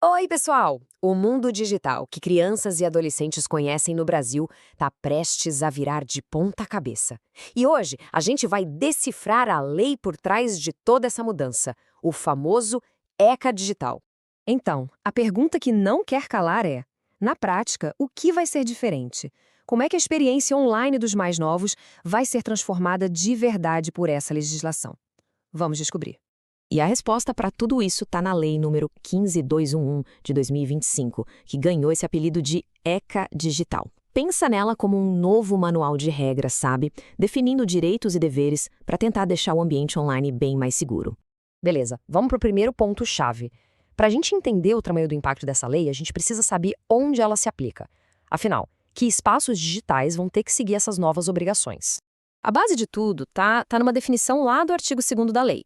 Oi, pessoal! O mundo digital que crianças e adolescentes conhecem no Brasil está prestes a virar de ponta cabeça. E hoje a gente vai decifrar a lei por trás de toda essa mudança, o famoso ECA digital. Então, a pergunta que não quer calar é: na prática, o que vai ser diferente? Como é que a experiência online dos mais novos vai ser transformada de verdade por essa legislação? Vamos descobrir. E a resposta para tudo isso está na Lei número 15211 de 2025, que ganhou esse apelido de ECA Digital. Pensa nela como um novo manual de regras, sabe? Definindo direitos e deveres para tentar deixar o ambiente online bem mais seguro. Beleza, vamos para o primeiro ponto-chave. Para a gente entender o tamanho do impacto dessa lei, a gente precisa saber onde ela se aplica. Afinal, que espaços digitais vão ter que seguir essas novas obrigações? A base de tudo tá numa definição lá do artigo 2º da lei.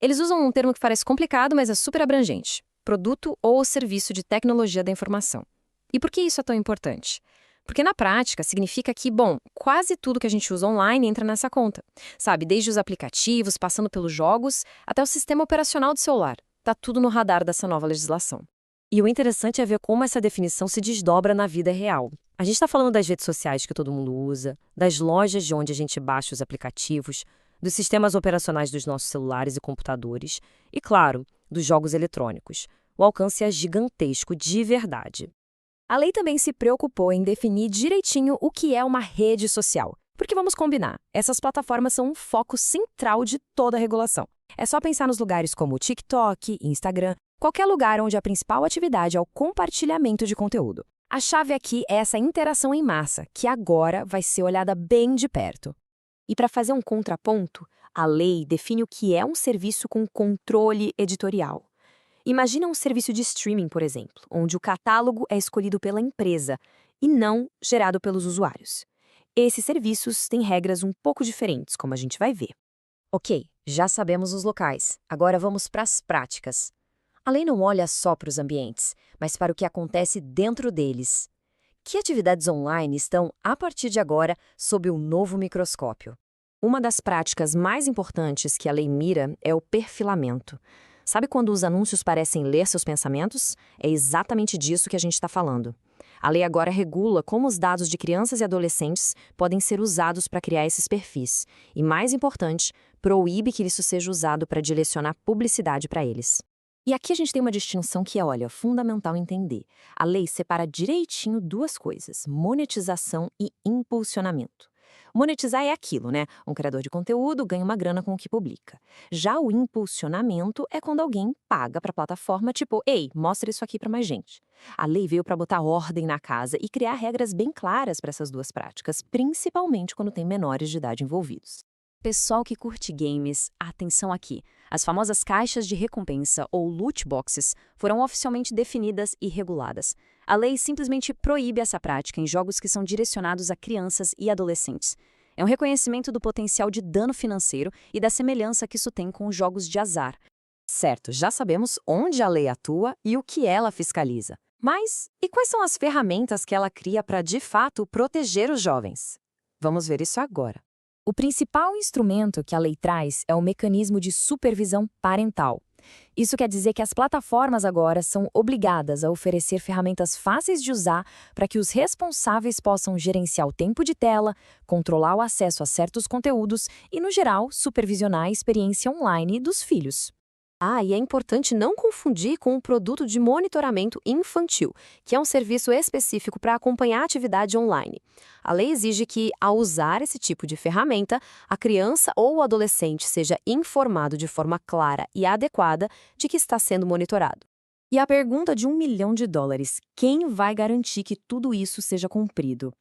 Eles usam um termo que parece complicado, mas é super abrangente: produto ou serviço de tecnologia da informação. E por que isso é tão importante? Porque na prática significa que, quase tudo que a gente usa online entra nessa conta. Sabe, desde os aplicativos, passando pelos jogos, até o sistema operacional do celular. Tá tudo no radar dessa nova legislação. E o interessante é ver como essa definição se desdobra na vida real. A gente está falando das redes sociais que todo mundo usa, das lojas de onde a gente baixa os aplicativos, dos sistemas operacionais dos nossos celulares e computadores e, claro, dos jogos eletrônicos. O alcance é gigantesco de verdade. A lei também se preocupou em definir direitinho o que é uma rede social. Porque vamos combinar, essas plataformas são um foco central de toda a regulação. É só pensar nos lugares como o TikTok, Instagram, qualquer lugar onde a principal atividade é o compartilhamento de conteúdo. A chave aqui é essa interação em massa, que agora vai ser olhada bem de perto. E para fazer um contraponto, a lei define o que é um serviço com controle editorial. Imagina um serviço de streaming, por exemplo, onde o catálogo é escolhido pela empresa e não gerado pelos usuários. Esses serviços têm regras um pouco diferentes, como a gente vai ver. Ok, já sabemos os locais. Agora vamos para as práticas. A lei não olha só para os ambientes, mas para o que acontece dentro deles. Que atividades online estão, a partir de agora, sob o novo microscópio? Uma das práticas mais importantes que a lei mira é o perfilamento. Sabe quando os anúncios parecem ler seus pensamentos? É exatamente disso que a gente está falando. A lei agora regula como os dados de crianças e adolescentes podem ser usados para criar esses perfis. E, mais importante, proíbe que isso seja usado para direcionar publicidade para eles. E aqui a gente tem uma distinção que é, fundamental entender. A lei separa direitinho duas coisas: monetização e impulsionamento. Monetizar é aquilo, né? Um criador de conteúdo ganha uma grana com o que publica. Já o impulsionamento é quando alguém paga para a plataforma, tipo, ei, mostra isso aqui para mais gente. A lei veio para botar ordem na casa e criar regras bem claras para essas duas práticas, principalmente quando tem menores de idade envolvidos. Pessoal que curte games, atenção aqui. As famosas caixas de recompensa, ou loot boxes, foram oficialmente definidas e reguladas. A lei simplesmente proíbe essa prática em jogos que são direcionados a crianças e adolescentes. É um reconhecimento do potencial de dano financeiro e da semelhança que isso tem com os jogos de azar. Certo, já sabemos onde a lei atua e o que ela fiscaliza. Mas, e quais são as ferramentas que ela cria para, de fato, proteger os jovens? Vamos ver isso agora. O principal instrumento que a lei traz é o mecanismo de supervisão parental. Isso quer dizer que as plataformas agora são obrigadas a oferecer ferramentas fáceis de usar para que os responsáveis possam gerenciar o tempo de tela, controlar o acesso a certos conteúdos e, no geral, supervisionar a experiência online dos filhos. E é importante não confundir com um produto de monitoramento infantil, que é um serviço específico para acompanhar a atividade online. A lei exige que, ao usar esse tipo de ferramenta, a criança ou o adolescente seja informado de forma clara e adequada de que está sendo monitorado. E a pergunta de $1 milhão: quem vai garantir que tudo isso seja cumprido?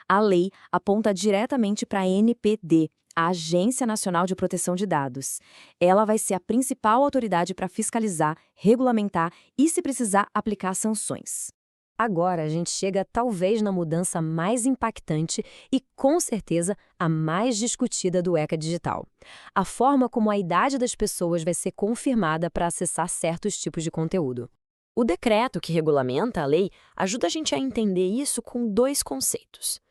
A lei aponta diretamente para a NPD, a Agência Nacional de Proteção de Dados. Ela vai ser a principal autoridade para fiscalizar, regulamentar e, se precisar, aplicar sanções. Agora a gente chega talvez na mudança mais impactante e, com certeza, a mais discutida do ECA Digital. A forma como a idade das pessoas vai ser confirmada para acessar certos tipos de conteúdo. O decreto que regulamenta a lei ajuda a gente a entender isso com dois conceitos.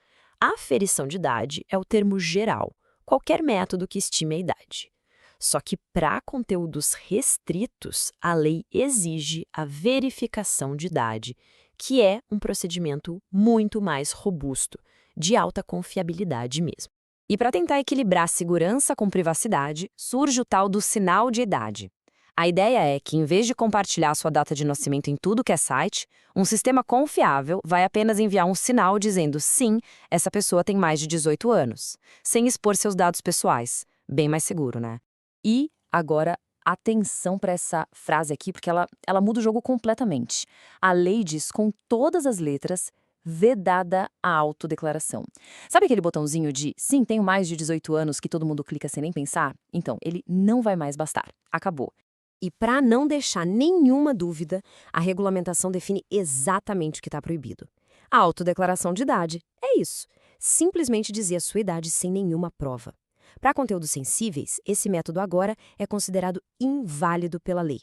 A aferição de idade é o termo geral, qualquer método que estime a idade. Só que para conteúdos restritos, a lei exige a verificação de idade, que é um procedimento muito mais robusto, de alta confiabilidade mesmo. E para tentar equilibrar segurança com privacidade, surge o tal do sinal de idade. A ideia é que, em vez de compartilhar sua data de nascimento em tudo que é site, um sistema confiável vai apenas enviar um sinal dizendo sim, essa pessoa tem mais de 18 anos, sem expor seus dados pessoais. Bem mais seguro, né? E agora, atenção para essa frase aqui, porque ela muda o jogo completamente. A lei diz com todas as letras, vedada a autodeclaração. Sabe aquele botãozinho de sim, tenho mais de 18 anos que todo mundo clica sem nem pensar? Então, ele não vai mais bastar. Acabou. E para não deixar nenhuma dúvida, a regulamentação define exatamente o que está proibido. A autodeclaração de idade é isso. Simplesmente dizer a sua idade sem nenhuma prova. Para conteúdos sensíveis, esse método agora é considerado inválido pela lei.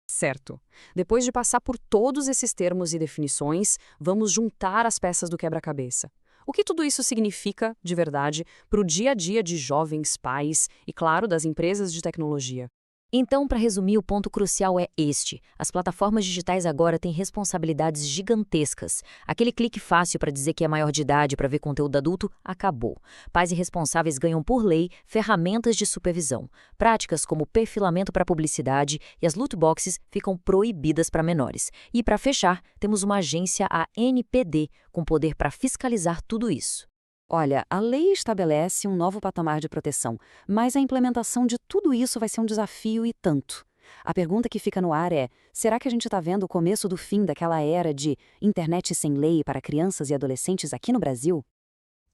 Certo. Depois de passar por todos esses termos e definições, vamos juntar as peças do quebra-cabeça. O que tudo isso significa, de verdade, para o dia a dia de jovens, pais e, claro, das empresas de tecnologia? Então, para resumir, o ponto crucial é este. As plataformas digitais agora têm responsabilidades gigantescas. Aquele clique fácil para dizer que é maior de idade para ver conteúdo adulto acabou. Pais e responsáveis ganham por lei ferramentas de supervisão. Práticas como perfilamento para publicidade e as loot boxes ficam proibidas para menores. E para fechar, temos uma agência, a NPD, com poder para fiscalizar tudo isso. Olha, a lei estabelece um novo patamar de proteção, mas a implementação de tudo isso vai ser um desafio e tanto. A pergunta que fica no ar é: será que a gente está vendo o começo do fim daquela era de internet sem lei para crianças e adolescentes aqui no Brasil?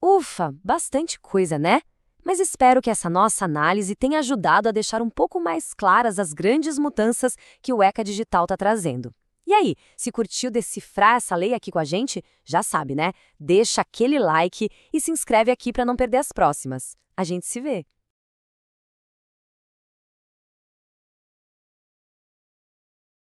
Ufa, bastante coisa, né? Mas espero que essa nossa análise tenha ajudado a deixar um pouco mais claras as grandes mudanças que o ECA Digital está trazendo. E aí, se curtiu decifrar essa lei aqui com a gente? Já sabe, né? Deixa aquele like e se inscreve aqui para não perder as próximas. A gente se vê!